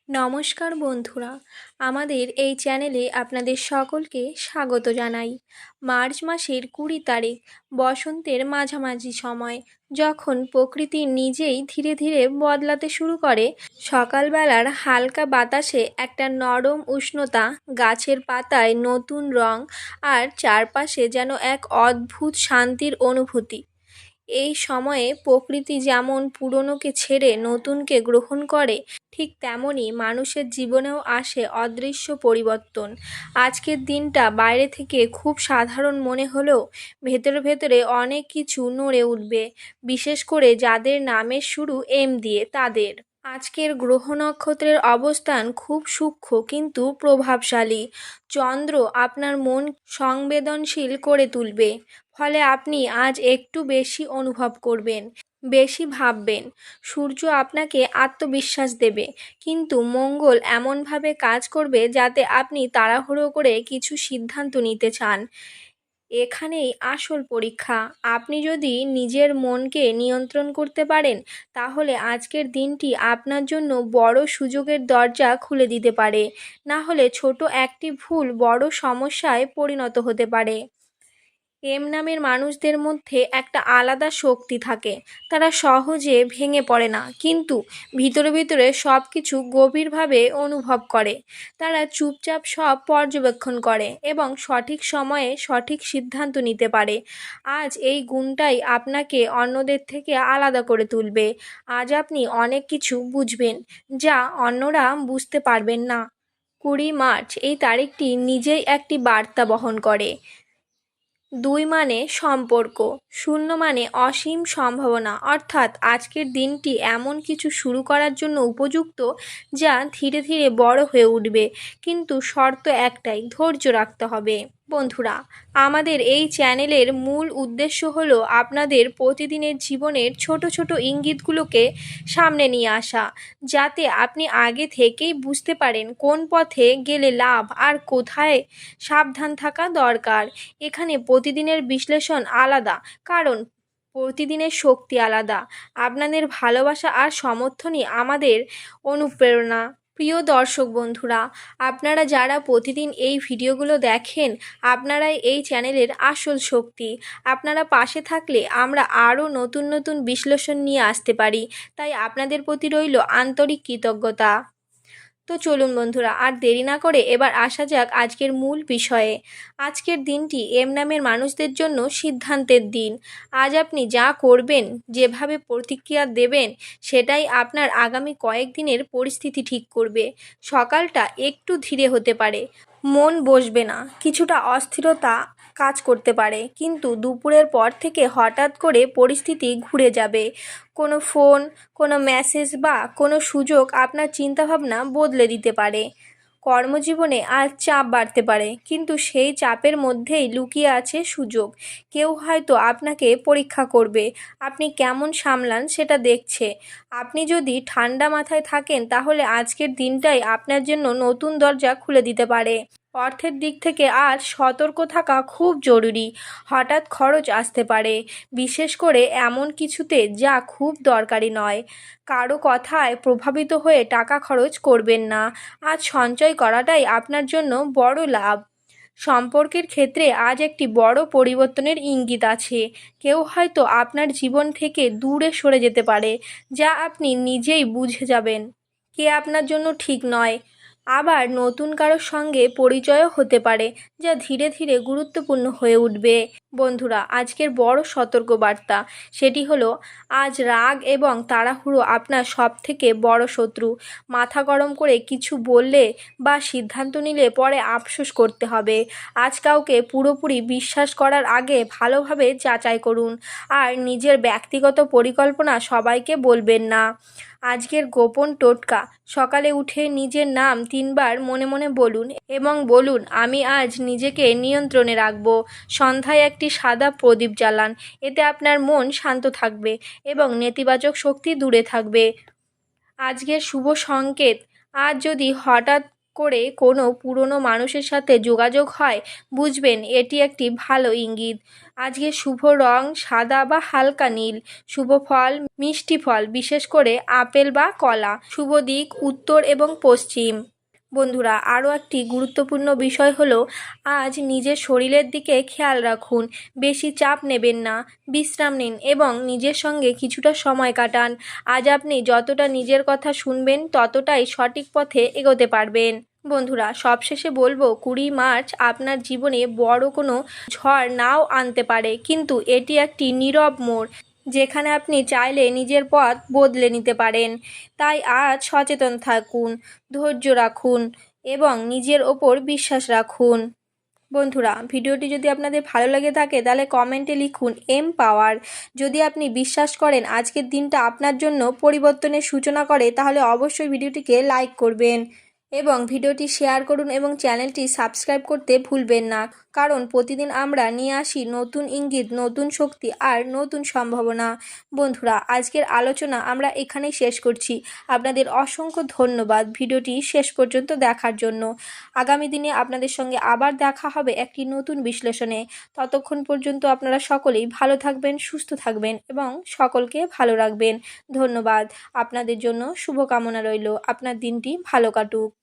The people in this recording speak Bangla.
নমস্কার বন্ধুরা, আমাদের এই চ্যানেলে আপনাদের সকলকে স্বাগত জানাই। মার্চ মাসের 20 তারিখ, বসন্তের মাঝামাঝি সময়, যখন প্রকৃতি নিজেই ধীরে ধীরে বদলাতে শুরু করে। সকালবেলার হালকা বাতাসে একটা নরম উষ্ণতা, গাছের পাতায় নতুন রং, আর চারপাশে যেন এক অদ্ভুত শান্তির অনুভূতি। এই সময়ে প্রকৃতি যেমন পুরনোকে ছেড়ে নতুনকে গ্রহণ করে, ঠিক তেমনই মানুষের জীবনেও আসে অদৃশ্য পরিবর্তন। আজকের দিনটা বাইরে থেকে খুব সাধারণ মনে হলেও ভেতরে ভেতরে অনেক কিছু নড়ে উঠবে, বিশেষ করে যাদের নামের শুরু এম দিয়ে তাদের। আজকের গ্রহ নক্ষত্রের অবস্থান খুব সূক্ষ্ম কিন্তু প্রভাবশালী। চন্দ্র আপনার মন সংবেদনশীল করে তুলবে, ফলে আপনি আজ একটু বেশি অনুভব করবেন, বেশি ভাববেন। সূর্য আপনাকে আত্মবিশ্বাস দেবে, কিন্তু মঙ্গল এমনভাবে কাজ করবে যাতে আপনি তাড়াহুড়ো করে কিছু সিদ্ধান্ত নিতে চান। এখানেই আসল পরীক্ষা। আপনি যদি নিজের মনকে নিয়ন্ত্রণ করতে পারেন, তাহলে আজকের দিনটি আপনার জন্য বড় সুযোগের দরজা খুলে দিতে পারে। না হলে ছোট একটি ভুল বড় সমস্যায় পরিণত হতে পারে। এম নামের মানুষদের মধ্যে একটা আলাদা শক্তি থাকে। তারা সহজে ভেঙে পড়ে না, কিন্তু ভিতরে ভিতরে সব কিছু গভীরভাবে অনুভব করে। তারা চুপচাপ সব পর্যবেক্ষণ করে এবং সঠিক সময়ে সঠিক সিদ্ধান্ত নিতে পারে। আজ এই গুণটাই আপনাকে অন্যদের থেকে আলাদা করে তুলবে। আজ আপনি অনেক কিছু বুঝবেন যা অন্যরা বুঝতে পারবেন না। 20 মার্চ এই তারিখটি নিজেই একটি বার্তা বহন করে। 2 মানে সম্পর্ক, 0 মানে অসীম সম্ভাবনা, অর্থাৎ আজকের দিনটি এমন কিছু শুরু করার জন্য উপযুক্ত যা ধীরে ধীরে বড় হয়ে উঠবে। কিন্তু শর্ত একটাই, ধৈর্য রাখতে হবে। বন্ধুরা, আমাদের এই চ্যানেলের মূল উদ্দেশ্য হলো আপনাদের প্রতিদিনের জীবনের ছোট ছোট ইঙ্গিতগুলোকে সামনে নিয়ে আসা, যাতে আপনি আগে থেকেই বুঝতে পারেন কোন পথে গেলে লাভ আর কোথায় সাবধান থাকা দরকার। এখানে প্রতিদিনের বিশ্লেষণ আলাদা, কারণ প্রতিদিনের শক্তি আলাদা। আপনাদের ভালোবাসা আর সমর্থনই আমাদের অনুপ্রেরণা। প্রিয় দর্শক বন্ধুরা, আপনারা যারা প্রতিদিন এই ভিডিওগুলো দেখেন, আপনারাই এই চ্যানেলের আসল শক্তি। আপনারা পাশে থাকলে আমরা আরও নতুন নতুন বিশ্লেষণ নিয়ে আসতে পারি, তাই আপনাদের প্রতি রইল আন্তরিক কৃতজ্ঞতা। তো চলুন বন্ধুরা, আর দেরি না করে এবার আসা যাক আজকের মূল বিষয়ে। আজকের দিনটি এম নামের মানুষদের জন্য সিদ্ধান্তের দিন। আজ আপনি যা করবেন, যেভাবে প্রতিক্রিয়া দেবেন, সেটাই আপনার আগামী কয়েকদিনের পরিস্থিতি ঠিক করবে। সকালটা একটু ধীরে হতে পারে, মন বসবে না, কিছুটা অস্থিরতা কাজ করতে পারে, কিন্তু দুপুরের পর থেকে হঠাৎ করে পরিস্থিতি ঘুরে যাবে। কোনো ফোন, কোনো মেসেজ বা কোনো সুযোগ আপনার চিন্তাভাবনা বদলে দিতে পারে। কর্মজীবনে আজ চাপ বাড়তে পারে, কিন্তু সেই চাপের মধ্যেই লুকিয়ে আছে সুযোগ। কেউ হয়তো আপনাকে পরীক্ষা করবে, আপনি কেমন সামলান সেটা দেখছে। আপনি যদি ঠান্ডা মাথায় থাকেন, তাহলে আজকের দিনটাই আপনার জন্য নতুন দরজা খুলে দিতে পারে। অর্থের দিক থেকে আজ সতর্ক থাকা খুব জরুরি। হঠাৎ খরচ আসতে পারে, বিশেষ করে এমন কিছুতে যা খুব দরকারি নয়। কারো কথায় প্রভাবিত হয়ে টাকা খরচ করবেন না। আজ সঞ্চয় করাটাই আপনার জন্য বড় লাভ। সম্পর্কের ক্ষেত্রে আজ একটি বড় পরিবর্তনের ইঙ্গিত আছে। কেউ হয়তো আপনার জীবন থেকে দূরে সরে যেতে পারে, যা আপনি নিজেই বুঝে যাবেন কে আপনার জন্য ঠিক নয়। আবার নতুন কারোর সঙ্গে পরিচয়ও হতে পারে, যা ধীরে ধীরে গুরুত্বপূর্ণ হয়ে উঠবে। বন্ধুরা, আজকের বড় সতর্কবার্তা, সেটি হলো আজ রাগ এবং তাড়াহুড়ো আপনার সবথেকে বড় শত্রু। মাথা গরম করে কিছু বললে বা সিদ্ধান্ত নিলে পরে আফসোস করতে হবে। আজ কাউকে পুরোপুরি বিশ্বাস করার আগে ভালোভাবে যাচাই করুন, আর নিজের ব্যক্তিগত পরিকল্পনা সবাইকে বলবেন না। আজকের গোপন টোটকা, সকালে উঠে নিজের নাম 3বার মনে মনে বলুন এবং বলুন, আমি আজ নিজেকে নিয়ন্ত্রণে রাখব। সন্ধ্যায় একটি সাদা প্রদীপ জ্বালান, এতে আপনার মন শান্ত থাকবে এবং নেতিবাচক শক্তি দূরে থাকবে। আজকের শুভ সংকেত, আজ যদি হঠাৎ করে কোনো পুরনো মানুষের সাথে যোগাযোগ হয়, বুঝবেন এটি একটি ভালো ইঙ্গিত। আজকে শুভ রং সাদা বা হালকা নীল। শুভ ফল মিষ্টি ফল, বিশেষ করে আপেল বা কলা। শুভ দিক উত্তর এবং পশ্চিম। বন্ধুরা, আরও একটি গুরুত্বপূর্ণ বিষয় হলো আজ নিজের শরীরের দিকে খেয়াল রাখুন। বেশি চাপ নেবেন না, বিশ্রাম নিন এবং নিজের সঙ্গে কিছুটা সময় কাটান। আজ আপনি যতটা নিজের কথা শুনবেন ততটাই সঠিক পথে এগোতে পারবেন। বন্ধুরা, সবশেষে বলবো 20 মার্চ আপনার জীবনে বড় কোনো ঝড় নাও আনতে পারে, কিন্তু এটি একটি নীরব মোড় যেখানে আপনি চাইলে নিজের পথ বদলে নিতে পারেন। তাই আজ সচেতন থাকুন, ধৈর্য রাখুন এবং নিজের ওপর বিশ্বাস রাখুন। বন্ধুরা, ভিডিওটি যদি আপনাদের ভালো লাগে থাকে তাহলে কমেন্টে লিখুন এমপাওয়ার। যদি আপনি বিশ্বাস করেন আজকের দিনটা আপনার জন্য পরিবর্তনের সূচনা করে, তাহলে অবশ্যই ভিডিওটিকে লাইক করবেন এবং ভিডিওটি শেয়ার করুন এবং চ্যানেলটি সাবস্ক্রাইব করতে ভুলবেন না, কারণ প্রতিদিন আমরা নিয়ে আসি নতুন ইঙ্গিত, নতুন শক্তি আর নতুন সম্ভাবনা। বন্ধুরা, আজকের আলোচনা আমরা এখানেই শেষ করছি। আপনাদের অসংখ্য ধন্যবাদ ভিডিওটি শেষ পর্যন্ত দেখার জন্য। আগামী দিনে আপনাদের সঙ্গে আবার দেখা হবে একটি নতুন বিশ্লেষণে। ততক্ষণ পর্যন্ত আপনারা সকলেই ভালো থাকবেন, সুস্থ থাকবেন এবং সকলকে ভালো রাখবেন। ধন্যবাদ। আপনাদের জন্য শুভকামনা রইল। আপনার দিনটি ভালো কাটুক।